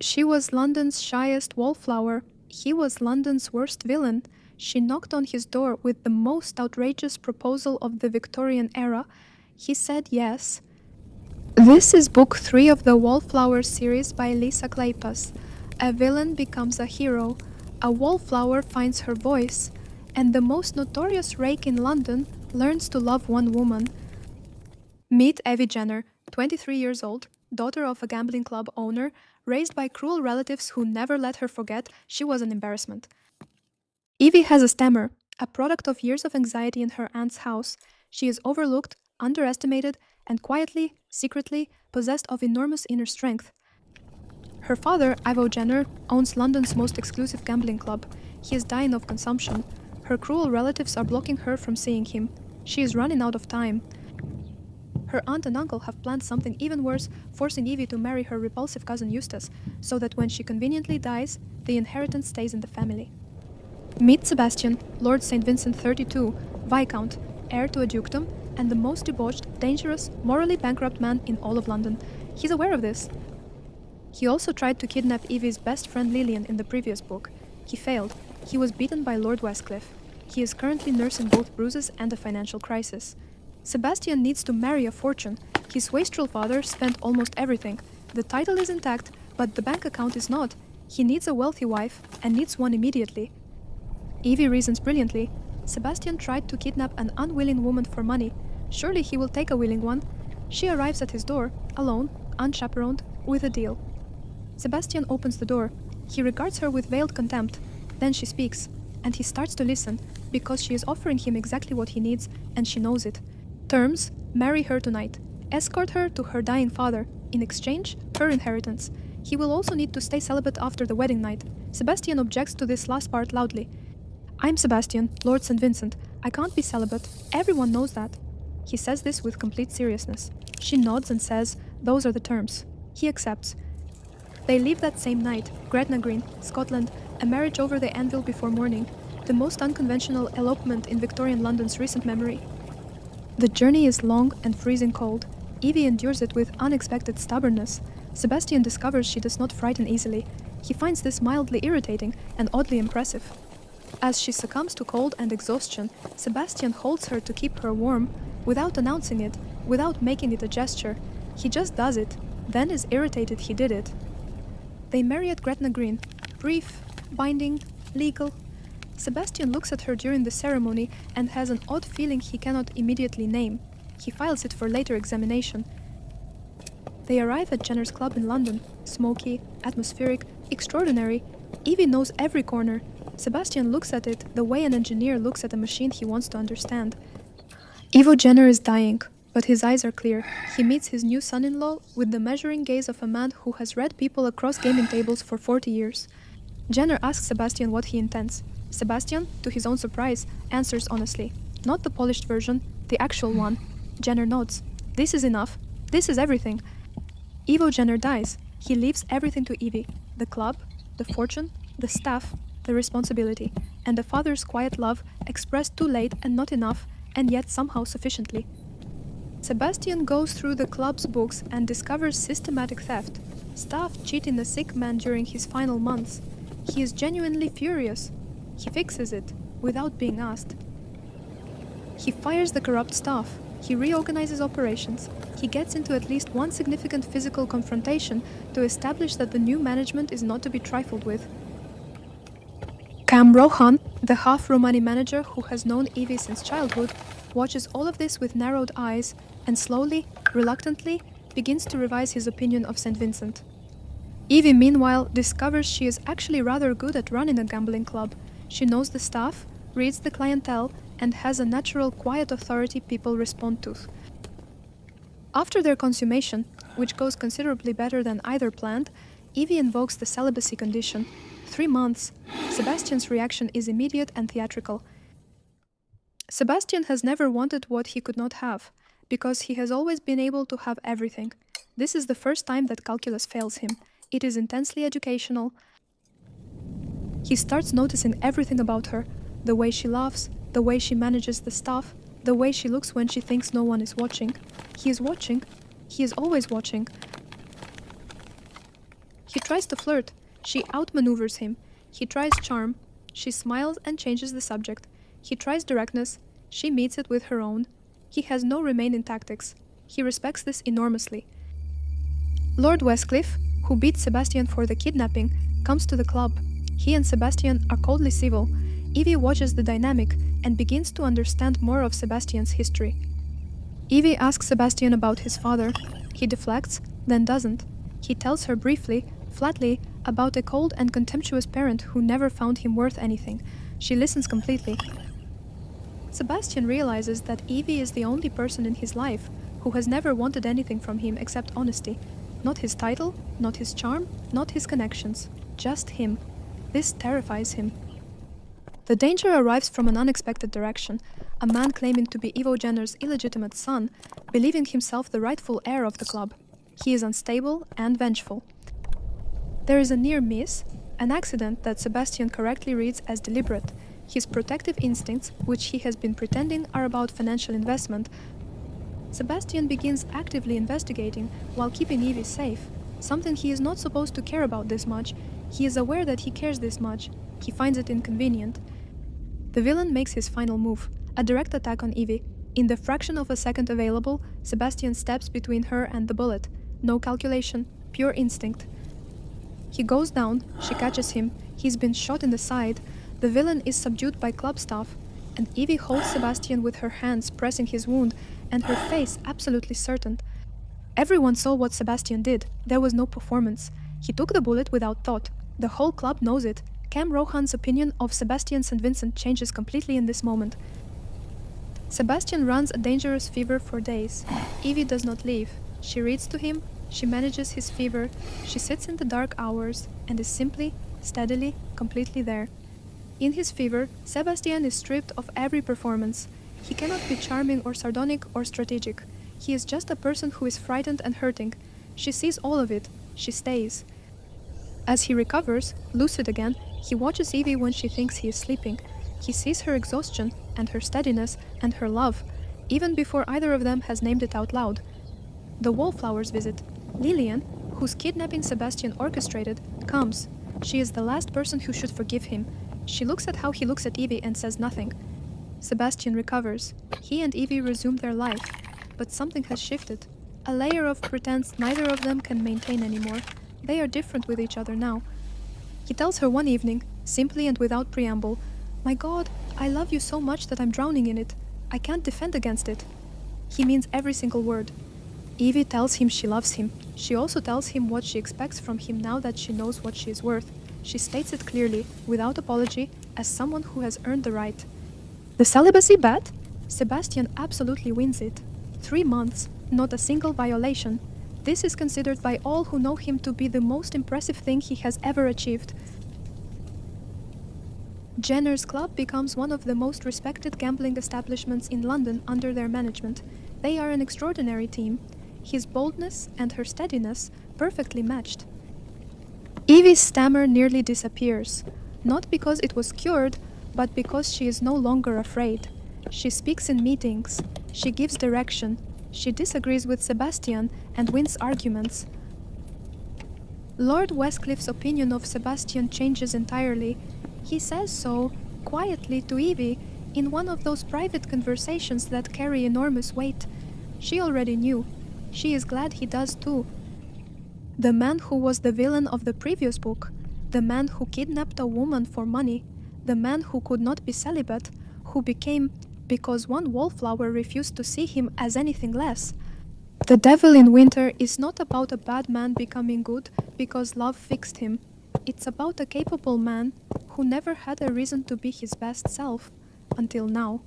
She was London's shyest wallflower. He was London's worst villain. She knocked on his door with the most outrageous proposal of the Victorian era. He said yes. This is book 3 of the Wallflowers series by Lisa Kleypas. A villain becomes a hero. A wallflower finds her voice. And the most notorious rake in London learns to love one woman. Meet Evie Jenner, 23 years old, daughter of a gambling club owner, raised by cruel relatives who never let her forget she was an embarrassment. Evie has a stammer, a product of years of anxiety in her aunt's house. She is overlooked, underestimated, and quietly, secretly, possessed of enormous inner strength. Her father, Ivo Jenner, owns London's most exclusive gambling club. He is dying of consumption. Her cruel relatives are blocking her from seeing him. She is running out of time. Her aunt and uncle have planned something even worse, forcing Evie to marry her repulsive cousin Eustace, so that when she conveniently dies, the inheritance stays in the family. Meet Sebastian, Lord St. Vincent 32, Viscount, heir to a dukedom, and the most debauched, dangerous, morally bankrupt man in all of London. He's aware of this. He also tried to kidnap Evie's best friend Lillian in the previous book. He failed. He was beaten by Lord Westcliff. He is currently nursing both bruises and a financial crisis. Sebastian needs to marry a fortune. His wastrel father spent almost everything. The title is intact, but the bank account is not. He needs a wealthy wife, and needs one immediately. Evie reasons brilliantly. Sebastian tried to kidnap an unwilling woman for money. Surely he will take a willing one. She arrives at his door, alone, unchaperoned, with a deal. Sebastian opens the door. He regards her with veiled contempt. Then she speaks, and he starts to listen, because she is offering him exactly what he needs, and she knows it. Terms: marry her tonight. Escort her to her dying father. In exchange, her inheritance. He will also need to stay celibate after the wedding night. Sebastian objects to this last part loudly. I'm Sebastian, Lord St. Vincent. I can't be celibate. Everyone knows that. He says this with complete seriousness. She nods and says, those are the terms. He accepts. They leave that same night, Gretna Green, Scotland, a marriage over the anvil before morning, the most unconventional elopement in Victorian London's recent memory. The journey is long and freezing cold. Evie endures it with unexpected stubbornness. Sebastian discovers she does not frighten easily. He finds this mildly irritating and oddly impressive. As she succumbs to cold and exhaustion, Sebastian holds her to keep her warm, without announcing it, without making it a gesture. He just does it, then is irritated he did it. They marry at Gretna Green. Brief, binding, legal. Sebastian looks at her during the ceremony and has an odd feeling he cannot immediately name. He files it for later examination. They arrive at Jenner's club in London. Smoky, atmospheric, extraordinary. Evie knows every corner. Sebastian looks at it the way an engineer looks at a machine he wants to understand. Ivo Jenner is dying, but his eyes are clear. He meets his new son-in-law with the measuring gaze of a man who has read people across gaming tables for 40 years. Jenner asks Sebastian what he intends. Sebastian, to his own surprise, answers honestly. Not the polished version, the actual one. Jenner nods. This is enough. This is everything. Ivo Jenner dies. He leaves everything to Evie. The club, the fortune, the staff, the responsibility, and the father's quiet love expressed too late and not enough, and yet somehow sufficiently. Sebastian goes through the club's books and discovers systematic theft. Staff cheating the sick man during his final months. He is genuinely furious. He fixes it, without being asked. He fires the corrupt staff. He reorganizes operations. He gets into at least one significant physical confrontation to establish that the new management is not to be trifled with. Cam Rohan, the half-Romani manager who has known Evie since childhood, watches all of this with narrowed eyes and slowly, reluctantly, begins to revise his opinion of St. Vincent. Evie, meanwhile, discovers she is actually rather good at running a gambling club. She knows the staff, reads the clientele, and has a natural quiet authority people respond to. After their consummation, which goes considerably better than either planned, Evie invokes the celibacy condition. 3 months. Sebastian's reaction is immediate and theatrical. Sebastian has never wanted what he could not have, because he has always been able to have everything. This is the first time that calculus fails him. It is intensely educational. He starts noticing everything about her, the way she laughs, the way she manages the staff, the way she looks when she thinks no one is watching. He is watching. He is always watching. He tries to flirt. She outmaneuvers him. He tries charm. She smiles and changes the subject. He tries directness. She meets it with her own. He has no remaining tactics. He respects this enormously. Lord Westcliff, who beat Sebastian for the kidnapping, comes to the club. He and Sebastian are coldly civil. Evie watches the dynamic and begins to understand more of Sebastian's history. Evie asks Sebastian about his father. He deflects, then doesn't. He tells her briefly, flatly, about a cold and contemptuous parent who never found him worth anything. She listens completely. Sebastian realizes that Evie is the only person in his life who has never wanted anything from him except honesty. Not his title, not his charm, not his connections. Just him. This terrifies him. The danger arrives from an unexpected direction. A man claiming to be Ivo Jenner's illegitimate son, believing himself the rightful heir of the club. He is unstable and vengeful. There is a near miss, an accident that Sebastian correctly reads as deliberate. His protective instincts, which he has been pretending are about financial investment. Sebastian begins actively investigating while keeping Evie safe, something he is not supposed to care about this much. He is aware that he cares this much. He finds it inconvenient. The villain makes his final move, a direct attack on Evie. In the fraction of a second available, Sebastian steps between her and the bullet. No calculation, pure instinct. He goes down, she catches him, he's been shot in the side. The villain is subdued by club staff, and Evie holds Sebastian with her hands pressing his wound, and her face absolutely certain. Everyone saw what Sebastian did. There was no performance. He took the bullet without thought. The whole club knows it. Cam Rohan's opinion of Sebastian St. Vincent changes completely in this moment. Sebastian runs a dangerous fever for days. Evie does not leave. She reads to him, she manages his fever, she sits in the dark hours and is simply, steadily, completely there. In his fever, Sebastian is stripped of every performance. He cannot be charming or sardonic or strategic. He is just a person who is frightened and hurting. She sees all of it. She stays. As he recovers, lucid again, he watches Evie when she thinks he is sleeping. He sees her exhaustion and her steadiness and her love, even before either of them has named it out loud. The Wallflowers visit. Lillian, whose kidnapping Sebastian orchestrated, comes. She is the last person who should forgive him. She looks at how he looks at Evie and says nothing. Sebastian recovers. He and Evie resume their life. But something has shifted. A layer of pretense neither of them can maintain anymore. They are different with each other now. He tells her one evening, simply and without preamble, "My God, I love you so much that I'm drowning in it. I can't defend against it." He means every single word. Evie tells him she loves him. She also tells him what she expects from him now that she knows what she is worth. She states it clearly, without apology, as someone who has earned the right. The celibacy bet? Sebastian absolutely wins it. 3 months, not a single violation. This is considered by all who know him to be the most impressive thing he has ever achieved. Jenner's Club becomes one of the most respected gambling establishments in London under their management. They are an extraordinary team. His boldness and her steadiness perfectly matched. Evie's stammer nearly disappears, not because it was cured, but because she is no longer afraid. She speaks in meetings, she gives direction, she disagrees with Sebastian and wins arguments. Lord Westcliff's opinion of Sebastian changes entirely. He says so, quietly to Evie, in one of those private conversations that carry enormous weight. She already knew. She is glad he does too. The man who was the villain of the previous book, the man who kidnapped a woman for money, the man who could not be celibate, who became, because one wallflower refused to see him as anything less. The Devil in Winter is not about a bad man becoming good because love fixed him. It's about a capable man who never had a reason to be his best self, until now.